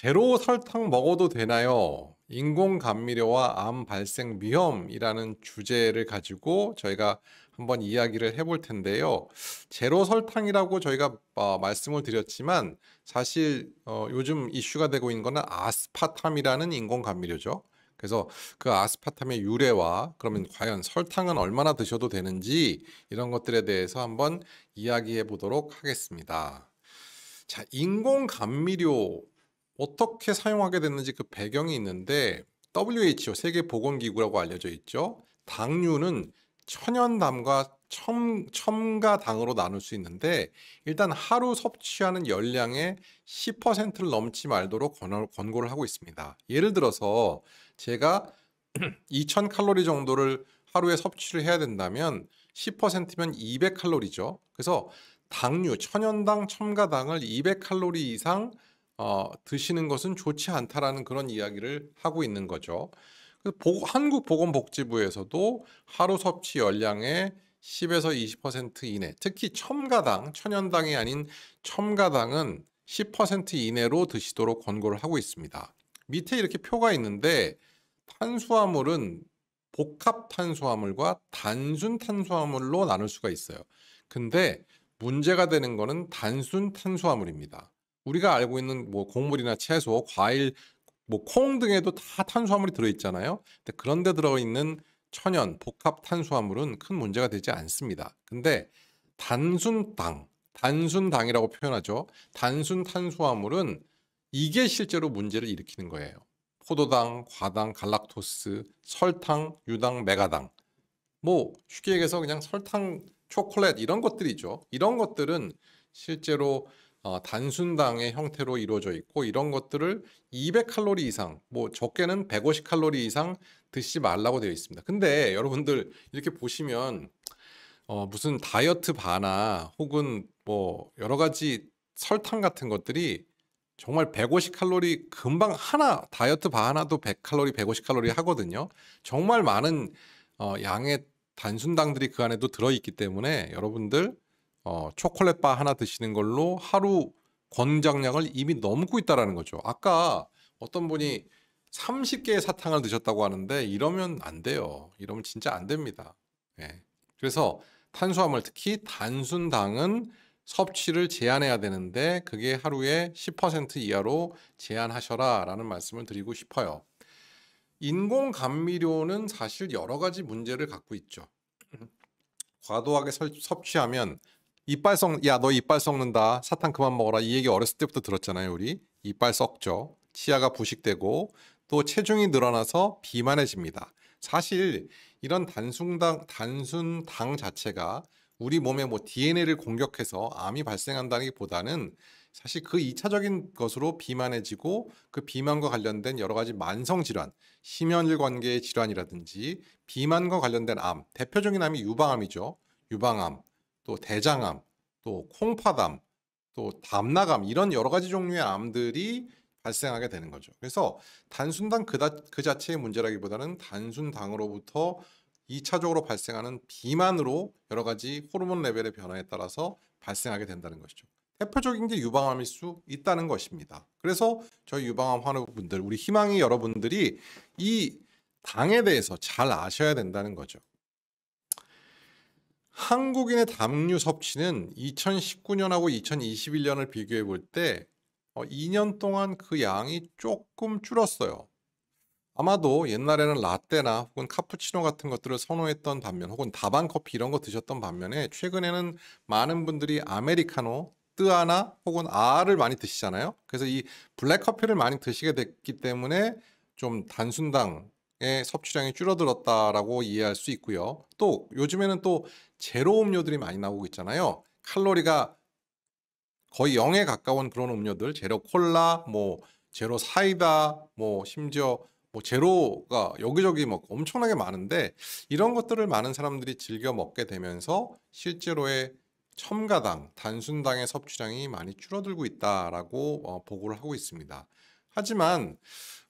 제로 설탕 먹어도 되나요? 인공 감미료와 암 발생 위험이라는 주제를 가지고 저희가 한번 이야기를 해볼 텐데요. 제로 설탕이라고 저희가 말씀을 드렸지만 사실 요즘 이슈가 되고 있는 거는 아스파탐이라는 인공 감미료죠. 그래서 그 아스파탐의 유래와 그러면 과연 설탕은 얼마나 드셔도 되는지 이런 것들에 대해서 한번 이야기해 보도록 하겠습니다. 자, 인공 감미료 어떻게 사용하게 됐는지 그 배경이 있는데 WHO 세계보건기구라고 알려져 있죠. 당류는 천연담과 첨가당으로 나눌 수 있는데 일단 하루 섭취하는 열량의 10%를 넘지 말도록 권고를 하고 있습니다. 예를 들어서 제가 2000칼로리 정도를 하루에 섭취를 해야 된다면 10%면 200칼로리죠. 그래서 당류, 천연당, 첨가당을 200칼로리 이상 드시는 것은 좋지 않다라는 그런 이야기를 하고 있는 거죠. 그래서 한국보건복지부에서도 하루 섭취 열량의 10에서 20% 이내, 특히 첨가당, 천연당이 아닌 첨가당은 10% 이내로 드시도록 권고를 하고 있습니다. 밑에 이렇게 표가 있는데 탄수화물은 복합 탄수화물과 단순 탄수화물로 나눌 수가 있어요. 근데 문제가 되는 거는 단순 탄수화물입니다. 우리가 알고 있는 뭐 곡물이나 채소, 과일, 뭐 콩 등에도 다 탄수화물이 들어있잖아요. 근데 그런데 들어있는 천연 복합 탄수화물은 큰 문제가 되지 않습니다. 근데 단순당이라고 표현하죠. 단순 탄수화물은 이게 실제로 문제를 일으키는 거예요. 포도당, 과당, 갈락토스, 설탕, 유당, 메가당. 뭐 쉽게 얘기해서 그냥 설탕, 초콜릿 이런 것들이죠. 이런 것들은 실제로 단순당의 형태로 이루어져 있고 이런 것들을 200칼로리 이상, 뭐 적게는 150칼로리 이상 드시지 말라고 되어 있습니다. 근데 여러분들 이렇게 보시면 무슨 다이어트 바나 혹은 뭐 여러 가지 설탕 같은 것들이 정말 150칼로리 금방 하나 다이어트 바 하나도 100칼로리, 150칼로리 하거든요. 정말 많은 양의 단순당들이 그 안에도 들어있기 때문에 여러분들 초콜릿 바 하나 드시는 걸로 하루 권장량을 이미 넘고 있다라는 거죠. 아까 어떤 분이 30개의 사탕을 드셨다고 하는데 이러면 안 돼요. 이러면 진짜 안 됩니다. 예. 그래서 탄수화물 특히 단순당은 섭취를 제한해야 되는데 그게 하루에 10% 이하로 제한하셔라라는 말씀을 드리고 싶어요. 인공 감미료는 사실 여러 가지 문제를 갖고 있죠. 과도하게 섭취하면 야, 너 이빨 썩는다. 사탕 그만 먹어라. 이 얘기 어렸을 때부터 들었잖아요, 우리. 이빨 썩죠. 치아가 부식되고 또 체중이 늘어나서 비만해집니다. 사실 이런 단순 당 자체가 우리 몸의 뭐 DNA를 공격해서 암이 발생한다기보다는 사실 그 2차적인 것으로 비만해지고 그 비만과 관련된 여러 가지 만성 질환, 심혈 관계의 질환이라든지 비만과 관련된 암, 대표적인 암이 유방암이죠. 유방암, 또 대장암, 또 콩팥암, 또 담나감 이런 여러 가지 종류의 암들이 발생하게 되는 거죠. 그래서 단순당 그 자체의 문제라기보다는 단순당으로부터 2차적으로 발생하는 비만으로 여러 가지 호르몬 레벨의 변화에 따라서 발생하게 된다는 것이죠. 대표적인 게 유방암일 수 있다는 것입니다. 그래서 저희 유방암 환우분들, 우리 희망이 여러분들이 이 당에 대해서 잘 아셔야 된다는 거죠. 한국인의 담류 섭취는 2019년하고 2021년을 비교해 볼 때 2년 동안 그 양이 조금 줄었어요. 아마도 옛날에는 라떼나 혹은 카푸치노 같은 것들을 선호했던 반면 혹은 다방 커피 이런 거 드셨던 반면에 최근에는 많은 분들이 아메리카노, 뜨아나 혹은 아를 많이 드시잖아요. 그래서 이 블랙 커피를 많이 드시게 됐기 때문에 좀 단순당의 섭취량이 줄어들었다라고 이해할 수 있고요. 또 요즘에는 또 제로 음료들이 많이 나오고 있잖아요. 칼로리가 거의 0에 가까운 그런 음료들, 제로 콜라, 뭐 제로 사이다, 뭐 심지어 뭐 제로가 여기저기 뭐 엄청나게 많은데 이런 것들을 많은 사람들이 즐겨 먹게 되면서 실제로의 첨가당, 단순당의 섭취량이 많이 줄어들고 있다라고 보고를 하고 있습니다. 하지만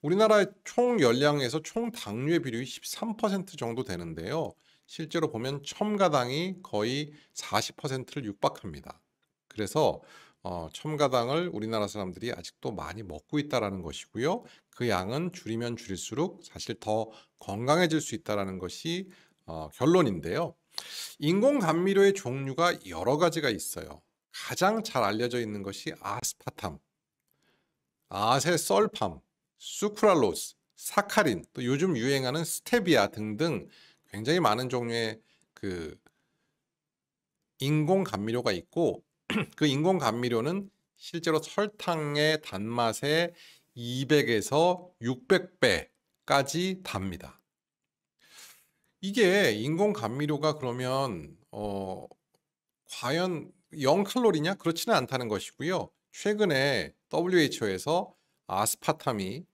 우리나라의 총 열량에서 총 당류의 비율이 13% 정도 되는데요. 실제로 보면 첨가당이 거의 40%를 육박합니다. 그래서 첨가당을 우리나라 사람들이 아직도 많이 먹고 있다라는 것이고요. 그 양은 줄이면 줄일수록 사실 더 건강해질 수 있다라는 것이 결론인데요. 인공 감미료의 종류가 여러 가지가 있어요. 가장 잘 알려져 있는 것이 아스파탐, 아세설팜, 수크랄로스, 사카린, 또 요즘 유행하는 스테비아 등등 굉장히 많은 종류의 그 인공 감미료가 있고 그 인공 감미료는 실제로 설탕의 단맛의 200에서 600배까지 답니다. 이게 인공 감미료가 그러면 과연 0칼로리냐? 그렇지는 않다는 것이고요. 최근에 WHO에서 아스파탐이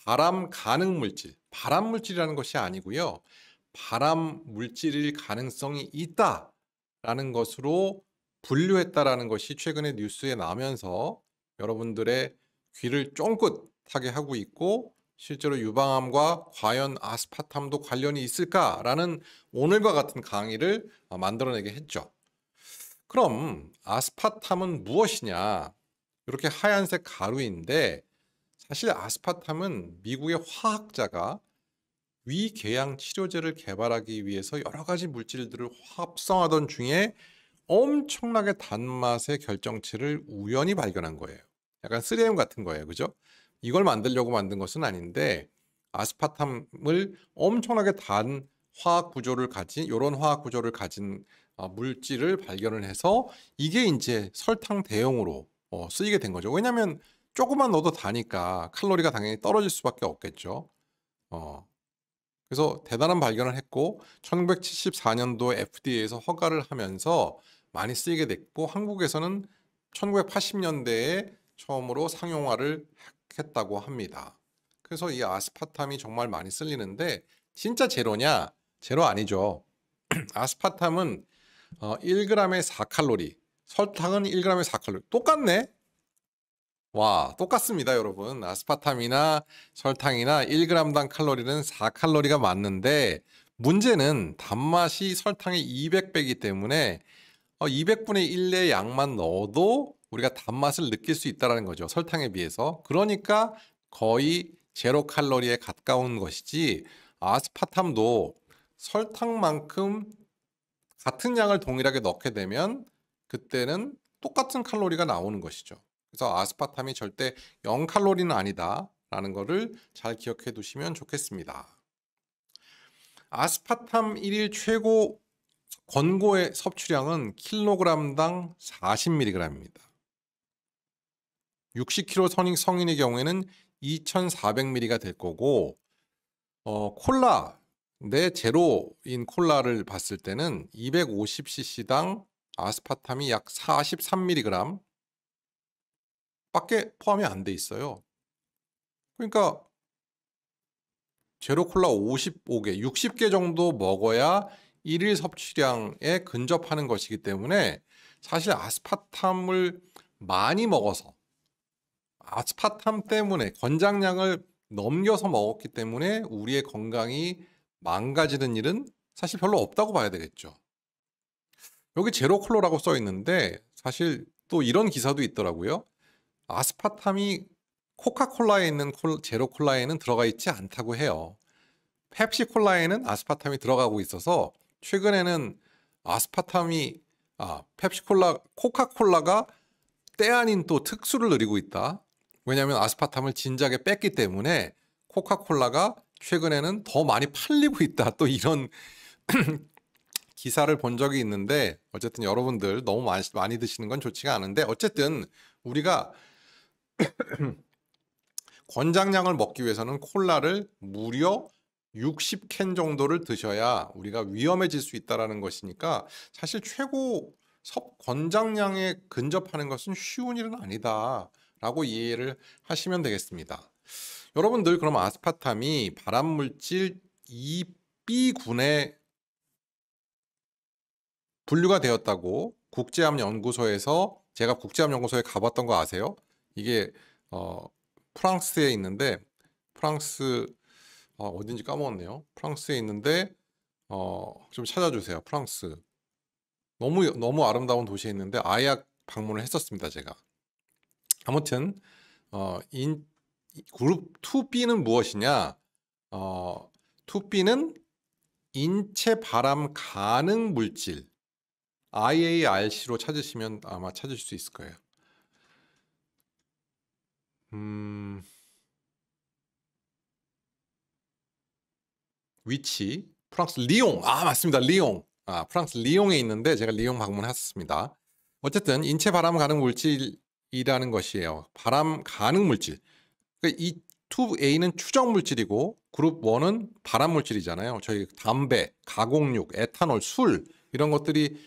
발암 가능 물질, 발암 물질이라는 것이 아니고요. 발암 물질일 가능성이 있다라는 것으로 분류했다라는 것이 최근에 뉴스에 나오면서 여러분들의 귀를 쫑긋하게 하고 있고, 실제로 유방암과 과연 아스파탐도 관련이 있을까라는 오늘과 같은 강의를 만들어내게 했죠. 그럼 아스파탐은 무엇이냐? 이렇게 하얀색 가루인데 사실 아스파탐은 미국의 화학자가 위궤양 치료제를 개발하기 위해서 여러 가지 물질들을 합성하던 중에 엄청나게 단맛의 결정체를 우연히 발견한 거예요. 약간 3M 같은 거예요. 그죠? 이걸 만들려고 만든 것은 아닌데 아스파탐을 엄청나게 단 화학 구조를 가진 이런 화학 구조를 가진 물질을 발견을 해서 이게 이제 설탕 대용으로 쓰이게 된 거죠. 왜냐하면 조금만 넣어도 다니까 칼로리가 당연히 떨어질 수밖에 없겠죠. 그래서 대단한 발견을 했고 1974년도 FDA에서 허가를 하면서 많이 쓰이게 됐고 한국에서는 1980년대에 처음으로 상용화를 했다고 합니다. 그래서 이 아스파탐이 정말 많이 쓸리는데 진짜 제로냐? 제로 아니죠. 아스파탐은 1g에 4칼로리, 설탕은 1g에 4칼로리. 똑같네? 와, 똑같습니다, 여러분. 아스파탐이나 설탕이나 1g당 칼로리는 4칼로리가 맞는데 문제는 단맛이 설탕의 200배이기 때문에 200분의 1의 양만 넣어도 우리가 단맛을 느낄 수 있다는 거죠. 설탕에 비해서. 그러니까 거의 제로 칼로리에 가까운 것이지 아스파탐도 설탕만큼 같은 양을 동일하게 넣게 되면 그때는 똑같은 칼로리가 나오는 것이죠. 그래서 아스파탐이 절대 0칼로리는 아니다라는 것을 잘 기억해 두시면 좋겠습니다. 아스파탐 1일 최고 권고의 섭취량은 킬로그램당 40mg입니다. 60kg 성인의 경우에는 2400mg가 될 거고 콜라, 내 제로인 콜라를 봤을 때는 250cc당 아스파탐이 약 43mg 밖에 포함이 안 돼 있어요. 그러니까 제로 콜라 55개, 60개 정도 먹어야 1일 섭취량에 근접하는 것이기 때문에 사실 아스파탐을 많이 먹어서 아스파탐 때문에 권장량을 넘겨서 먹었기 때문에 우리의 건강이 망가지는 일은 사실 별로 없다고 봐야 되겠죠. 여기 제로 콜라라고 써 있는데 사실 또 이런 기사도 있더라고요. 아스파탐이 코카콜라에 있는 제로 콜라에는 들어가 있지 않다고 해요. 펩시콜라에는 아스파탐이 들어가고 있어서 최근에는 아스파탐이 펩시콜라, 코카콜라가 때 아닌 또 특수를 누리고 있다. 왜냐하면 아스파탐을 진작에 뺐기 때문에 코카콜라가 최근에는 더 많이 팔리고 있다. 또 이런 기사를 본 적이 있는데 어쨌든 여러분들 너무 많이 드시는 건 좋지가 않은데 어쨌든 우리가 권장량을 먹기 위해서는 콜라를 무려 60캔 정도를 드셔야 우리가 위험해질 수 있다는 것이니까 사실 최고 권장량에 근접하는 것은 쉬운 일은 아니다라고 이해를 하시면 되겠습니다. 여러분들 그럼 아스파탐이 발암물질 2B군에 분류가 되었다고 국제암연구소에서 제가 국제암연구소에 가봤던 거 아세요? 이게 프랑스에 있는데 프랑스 어딘지 까먹었네요. 프랑스에 있는데 좀 찾아주세요. 프랑스 너무 아름다운 도시에 있는데 아약 방문을 했었습니다. 제가 아무튼 그룹 2B는 무엇이냐? 2B는 인체 발암 가능 물질 IARC로 찾으시면 아마 찾으실 수 있을 거예요. 위치 프랑스 리옹. 맞습니다. 리옹. 프랑스 리옹에 있는데 제가 리옹 방문했습니다. 어쨌든 인체 발암 가능 물질이라는 것이에요. 발암 가능 물질. 그러니까 이 2A는 추정 물질이고 그룹 1은 발암 물질이잖아요. 저희 담배, 가공육, 에탄올, 술 이런 것들이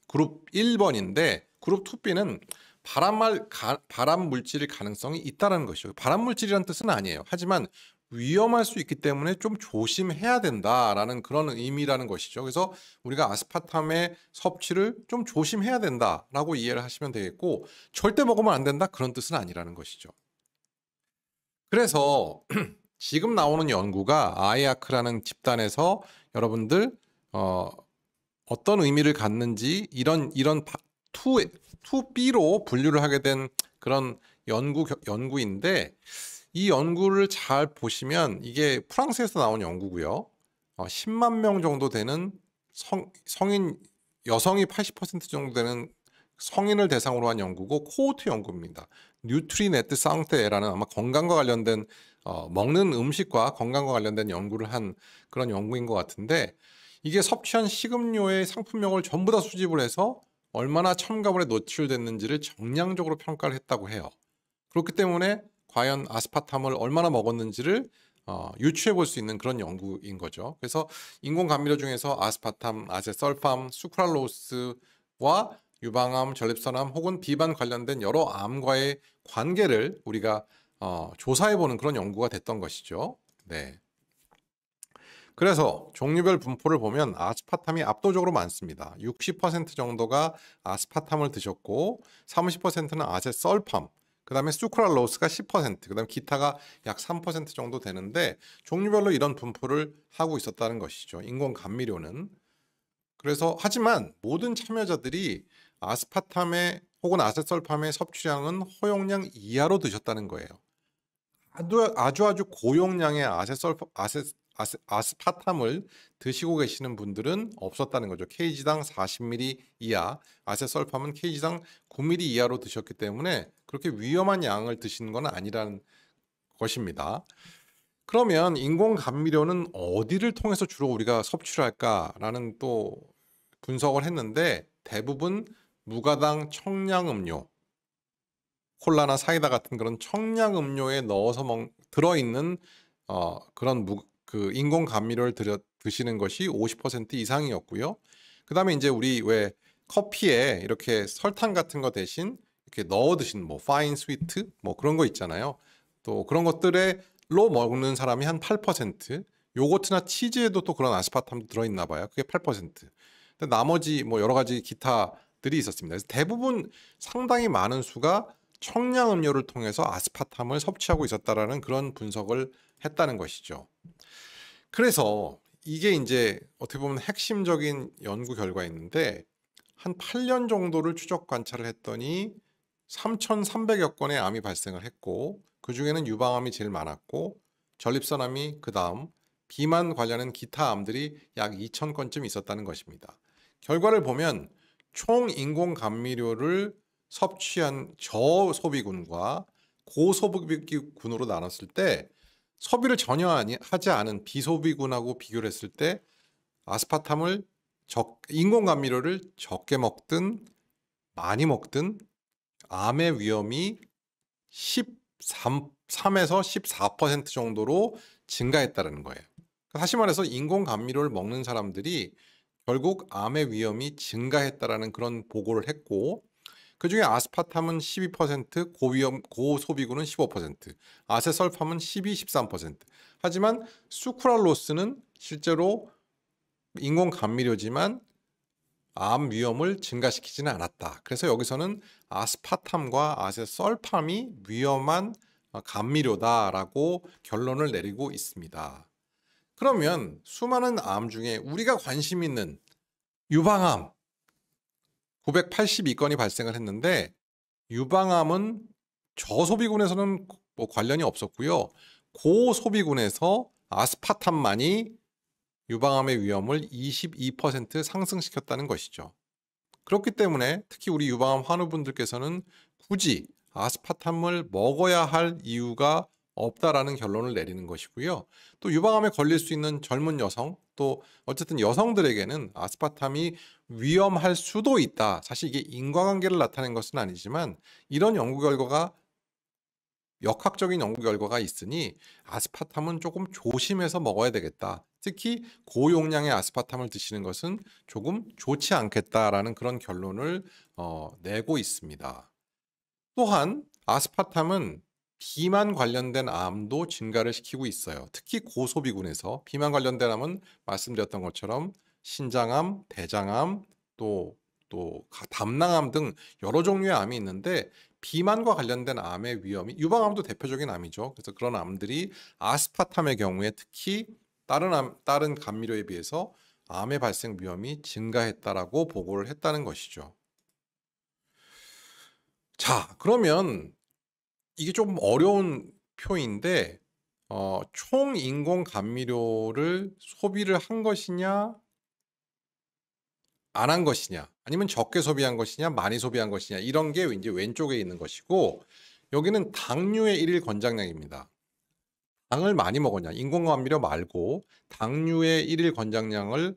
그룹 1번인데 그룹 2B는 발암 물질일 가능성이 있다는 것이죠. 발암 물질이라는 뜻은 아니에요. 하지만 위험할 수 있기 때문에 좀 조심해야 된다라는 그런 의미라는 것이죠. 그래서 우리가 아스파탐의 섭취를 좀 조심해야 된다라고 이해를 하시면 되겠고 절대 먹으면 안 된다 그런 뜻은 아니라는 것이죠. 그래서 지금 나오는 연구가 아이아크라는 집단에서 여러분들 어떤 의미를 갖는지 이런 2B로 분류를 하게 된 그런 연구인데 이 연구를 잘 보시면 이게 프랑스에서 나온 연구고요. 10만 명 정도 되는 성인 여성이 80% 정도 되는 성인을 대상으로 한 연구고 코호트 연구입니다. 뉴트리네트 상테라는 아마 건강과 관련된 먹는 음식과 건강과 관련된 연구를 한 그런 연구인 것 같은데 이게 섭취한 식음료의 상품명을 전부 다 수집을 해서 얼마나 첨가물에 노출됐는지를 정량적으로 평가를 했다고 해요. 그렇기 때문에 과연 아스파탐을 얼마나 먹었는지를 유추해 볼 수 있는 그런 연구인 거죠. 그래서 인공 감미료 중에서 아스파탐, 아세설팜, 수크랄로스와 유방암, 전립선암 혹은 비만 관련된 여러 암과의 관계를 우리가 조사해 보는 그런 연구가 됐던 것이죠. 네. 그래서 종류별 분포를 보면 아스파탐이 압도적으로 많습니다. 60% 정도가 아스파탐을 드셨고 30%는 아세설팜, 그 다음에 수크랄로스가 10%, 그 다음에 기타가 약 3% 정도 되는데 종류별로 이런 분포를 하고 있었다는 것이죠. 인공 감미료는. 그래서 하지만 모든 참여자들이 아스파탐의 혹은 아세설팜의 섭취량은 허용량 이하로 드셨다는 거예요. 아주 고용량의 아스파탐을 드시고 계시는 분들은 없었다는 거죠. kg당 40ml 이하, 아세설팜은 kg당 9ml 이하로 드셨기 때문에 그렇게 위험한 양을 드시는 건 아니라는 것입니다. 그러면 인공 감미료는 어디를 통해서 주로 우리가 섭취를 할까라는 또 분석을 했는데 대부분 무가당 청량음료, 콜라나 사이다 같은 그런 청량음료에 넣어서 들어있는 그런 인공 감미료를 드시는 것이 50% 이상이었고요. 그 다음에 이제 우리 왜 커피에 이렇게 설탕 같은 거 대신 이렇게 넣어 드시는 뭐 파인 스위트 뭐 그런 거 있잖아요. 또 그런 것들로 먹는 사람이 한 8%, 요거트나 치즈에도 또 그런 아스파탐도 들어있나 봐요. 그게 8%. 근데 나머지 뭐 여러 가지 기타들이 있었습니다. 그래서 대부분 상당히 많은 수가 청량음료를 통해서 아스파탐을 섭취하고 있었다라는 그런 분석을 했다는 것이죠. 그래서 이게 이제 어떻게 보면 핵심적인 연구 결과였는데 한 8년 정도를 추적 관찰을 했더니 3,300여 건의 암이 발생을 했고 그 중에는 유방암이 제일 많았고 전립선암이 그 다음 비만 관련한 기타 암들이 약 2,000건쯤 있었다는 것입니다. 결과를 보면 총 인공 감미료를 섭취한 저소비군과 고소비군으로 나눴을 때 소비를 전혀 하지 않은 비소비군하고 비교를 했을 때 아스파탐을 인공 감미료를 적게 먹든 많이 먹든 암의 위험이 13에서 14% 정도로 증가했다는 거예요. 다시 말해서 인공 감미료를 먹는 사람들이 결국 암의 위험이 증가했다라는 그런 보고를 했고 그중에 아스파탐은 12%, 고소비군은 15%, 아세설팜은 12, 13%. 하지만 수크랄로스는 실제로 인공 감미료지만 암 위험을 증가시키지는 않았다. 그래서 여기서는 아스파탐과 아세설팜이 위험한 감미료다라고 결론을 내리고 있습니다. 그러면 수많은 암 중에 우리가 관심 있는 유방암 982건이 발생을 했는데 유방암은 저소비군에서는 뭐 관련이 없었고요. 고소비군에서 아스파탐만이 유방암의 위험을 22% 상승시켰다는 것이죠. 그렇기 때문에 특히 우리 유방암 환우분들께서는 굳이 아스파탐을 먹어야 할 이유가 없다라는 결론을 내리는 것이고요. 또 유방암에 걸릴 수 있는 젊은 여성, 또 어쨌든 여성들에게는 아스파탐이 위험할 수도 있다. 사실 이게 인과관계를 나타낸 것은 아니지만 이런 연구 결과가 역학적인 연구 결과가 있으니 아스파탐은 조금 조심해서 먹어야 되겠다. 특히 고용량의 아스파탐을 드시는 것은 조금 좋지 않겠다라는 그런 결론을 내고 있습니다. 또한 아스파탐은 비만 관련된 암도 증가를 시키고 있어요. 특히 고소비군에서 비만 관련된 암은 말씀드렸던 것처럼 신장암, 대장암, 또 담낭암 등 여러 종류의 암이 있는데 비만과 관련된 암의 위험이 유방암도 대표적인 암이죠. 그래서 그런 암들이 아스파탐의 경우에 특히 다른 감미료에 비해서 암의 발생 위험이 증가했다라고 보고를 했다는 것이죠. 자, 그러면 이게 좀 어려운 표인데 총 인공 감미료를 소비를 한 것이냐 안 한 것이냐 아니면 적게 소비한 것이냐 많이 소비한 것이냐 이런 게 이제 왼쪽에 있는 것이고 여기는 당류의 일일 권장량입니다. 당을 많이 먹었냐 인공 감미료 말고 당류의 일일 권장량을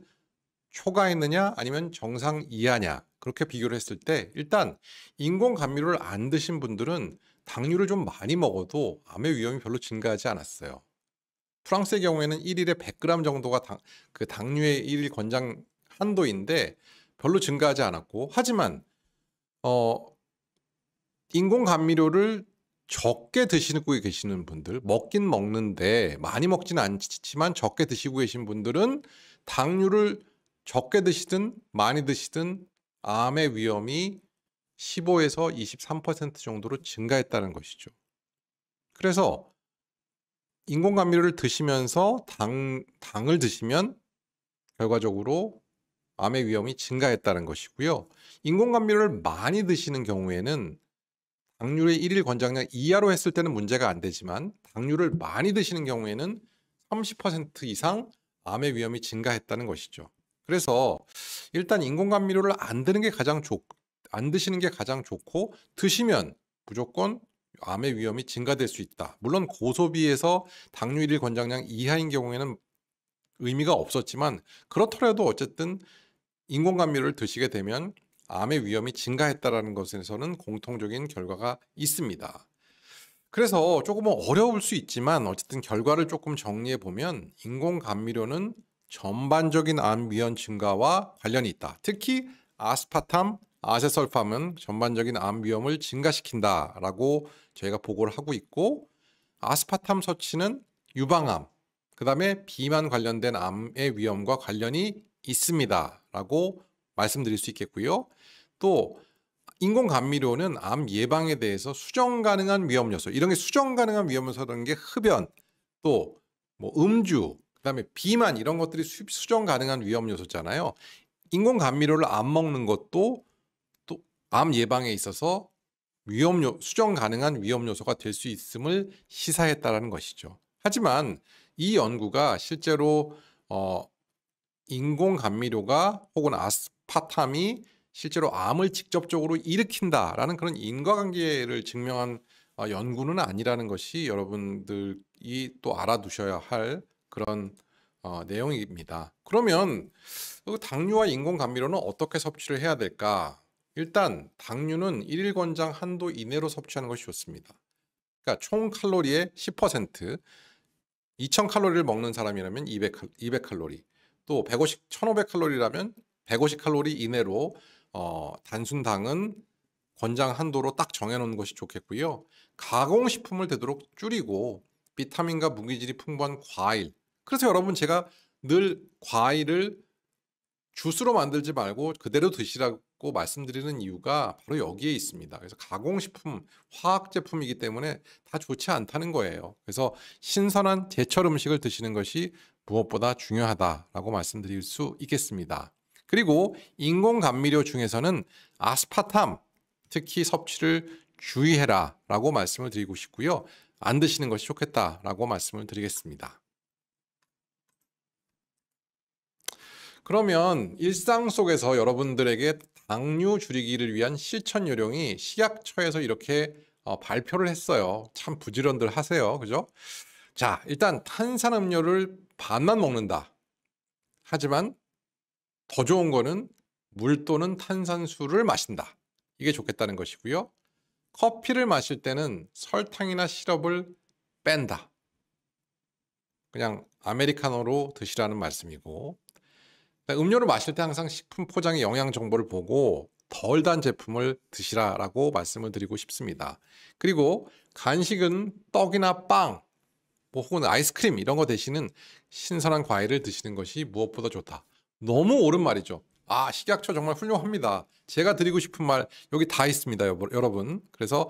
초과했느냐 아니면 정상 이하냐 그렇게 비교를 했을 때 일단 인공 감미료를 안 드신 분들은 당류를 좀 많이 먹어도 암의 위험이 별로 증가하지 않았어요. 프랑스의 경우에는 1일에 100g 정도가 그 당류의 일일 권장 한도인데 별로 증가하지 않았고 하지만 인공 감미료를 적게 드시고 계시는 분들 먹긴 먹는데 많이 먹지는 않지만 적게 드시고 계신 분들은 당류를 적게 드시든 많이 드시든 암의 위험이 15에서 23% 정도로 증가했다는 것이죠. 그래서 인공 감미료를 드시면서 당을 드시면 결과적으로 암의 위험이 증가했다는 것이고요. 인공 감미료를 많이 드시는 경우에는 당류의 일일 권장량 이하로 했을 때는 문제가 안 되지만 당류를 많이 드시는 경우에는 30% 이상 암의 위험이 증가했다는 것이죠. 그래서 일단 인공 감미료를 안 드시는 게 가장 좋고 드시면 무조건 암의 위험이 증가될 수 있다. 물론 고소비에서 당류 일일 권장량 이하인 경우에는 의미가 없었지만 그렇더라도 어쨌든 인공 감미료를 드시게 되면 암의 위험이 증가했다라는 것에서는 공통적인 결과가 있습니다. 그래서 조금은 어려울 수 있지만 어쨌든 결과를 조금 정리해 보면 인공 감미료는 전반적인 암 위험 증가와 관련이 있다. 특히 아스파탐, 아세설팜은 전반적인 암 위험을 증가시킨다라고 저희가 보고를 하고 있고 아스파탐 섭취는 유방암, 그다음에 비만 관련된 암의 위험과 관련이 있습니다라고 말씀드릴 수 있겠고요. 또 인공 감미료는 암 예방에 대해서 수정 가능한 위험 요소, 이런 게 수정 가능한 위험 요소라는 게 흡연, 또 뭐 음주, 그다음에 비만 이런 것들이 수정 가능한 위험 요소잖아요. 인공 감미료를 안 먹는 것도 또 암 예방에 있어서 수정 가능한 위험 요소가 될 수 있음을 시사했다라는 것이죠. 하지만 이 연구가 실제로 인공 감미료가 혹은 아스파탐이 실제로 암을 직접적으로 일으킨다라는 그런 인과관계를 증명한 연구는 아니라는 것이 여러분들이 또 알아두셔야 할 그런 내용입니다. 그러면 당류와 인공 감미료는 어떻게 섭취를 해야 될까? 일단 당류는 일일 권장 한도 이내로 섭취하는 것이 좋습니다. 그러니까 총 칼로리의 10%, 2000칼로리를 먹는 사람이라면 200칼로리, 또 1500칼로리라면 150칼로리 이내로 단순당은 권장 한도로 딱 정해놓는 것이 좋겠고요. 가공식품을 되도록 줄이고 비타민과 무기질이 풍부한 과일. 그래서 여러분 제가 늘 과일을 주스로 만들지 말고 그대로 드시라고 말씀드리는 이유가 바로 여기에 있습니다. 그래서 가공식품, 화학제품이기 때문에 다 좋지 않다는 거예요. 그래서 신선한 제철 음식을 드시는 것이 무엇보다 중요하다라고 말씀드릴 수 있겠습니다. 그리고 인공 감미료 중에서는 아스파탐, 특히 섭취를 주의해라라고 말씀을 드리고 싶고요. 안 드시는 것이 좋겠다라고 말씀을 드리겠습니다. 그러면 일상 속에서 여러분들에게 당류 줄이기를 위한 실천 요령이 식약처에서 이렇게 발표를 했어요. 참 부지런들 하세요. 그죠? 자, 일단 탄산음료를 반만 먹는다. 하지만 더 좋은 거는 물 또는 탄산수를 마신다. 이게 좋겠다는 것이고요. 커피를 마실 때는 설탕이나 시럽을 뺀다. 그냥 아메리카노로 드시라는 말씀이고, 음료를 마실 때 항상 식품 포장의 영양 정보를 보고 덜 단 제품을 드시라라고 말씀을 드리고 싶습니다. 그리고 간식은 떡이나 빵, 뭐 혹은 아이스크림 이런 거 대신은 신선한 과일을 드시는 것이 무엇보다 좋다. 너무 옳은 말이죠. 아, 식약처 정말 훌륭합니다. 제가 드리고 싶은 말 여기 다 있습니다, 여러분. 그래서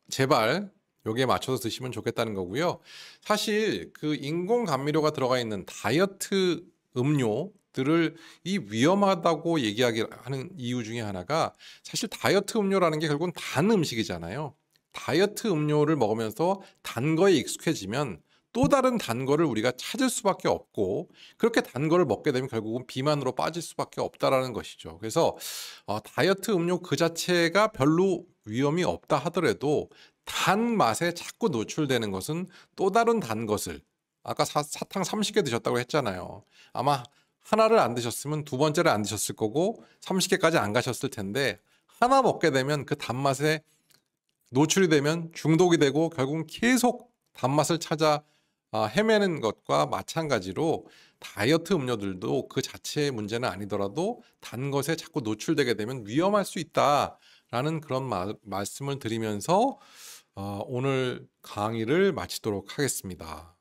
제발 여기에 맞춰서 드시면 좋겠다는 거고요. 사실 그 인공 감미료가 들어가 있는 다이어트 음료들을 이 위험하다고 얘기하는 이유 중에 하나가 사실 다이어트 음료라는 게 결국은 단 음식이잖아요. 다이어트 음료를 먹으면서 단 거에 익숙해지면 또 다른 단 거를 우리가 찾을 수밖에 없고 그렇게 단 거를 먹게 되면 결국은 비만으로 빠질 수밖에 없다라는 것이죠. 그래서 다이어트 음료 그 자체가 별로 위험이 없다 하더라도 단 맛에 자꾸 노출되는 것은 또 다른 단 것을 아까 사탕 30개 드셨다고 했잖아요. 아마 하나를 안 드셨으면 두 번째를 안 드셨을 거고 30개까지 안 가셨을 텐데 하나 먹게 되면 그 단맛에 노출이 되면 중독이 되고 결국은 계속 단맛을 찾아 헤매는 것과 마찬가지로 다이어트 음료들도 그 자체의 문제는 아니더라도 단 것에 자꾸 노출되게 되면 위험할 수 있다라는 그런 말씀을 드리면서 오늘 강의를 마치도록 하겠습니다.